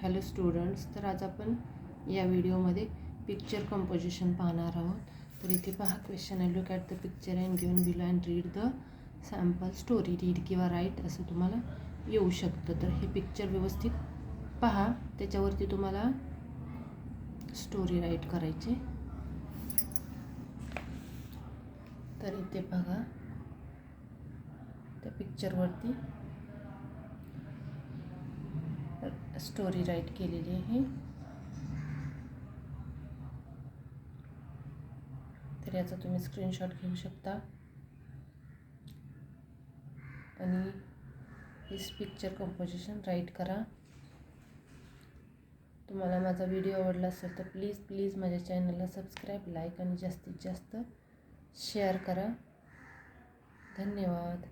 Hello students, तर आज आपण या व्हिडिओमध्ये पिक्चर कंपोजिशन पाहणार आहोत. तर इथे पहा, क्वेश्चन आहे, look at the picture and given below and read the sample story. Read किंवा राईट असं तुम्हाला येऊ शकतं. तर हे पिक्चर व्यवस्थित पहा, त्याच्यावरती तुम्हाला स्टोरी राईट करायची. तर इथे बघा, त्या पिक्चरवरती स्टोरी राईट केलेली आहे. तर याचा तुम्ही स्क्रीनशॉट घेऊ शकता आणि हे पिक्चर कंपोजिशन राईट करा. तुम्हाला माझा व्हिडिओ आवडला असेल तर प्लीज माझ्या चॅनलला सबस्क्राईब, लाईक आणि जास्तीत जास्त शेअर करा. धन्यवाद.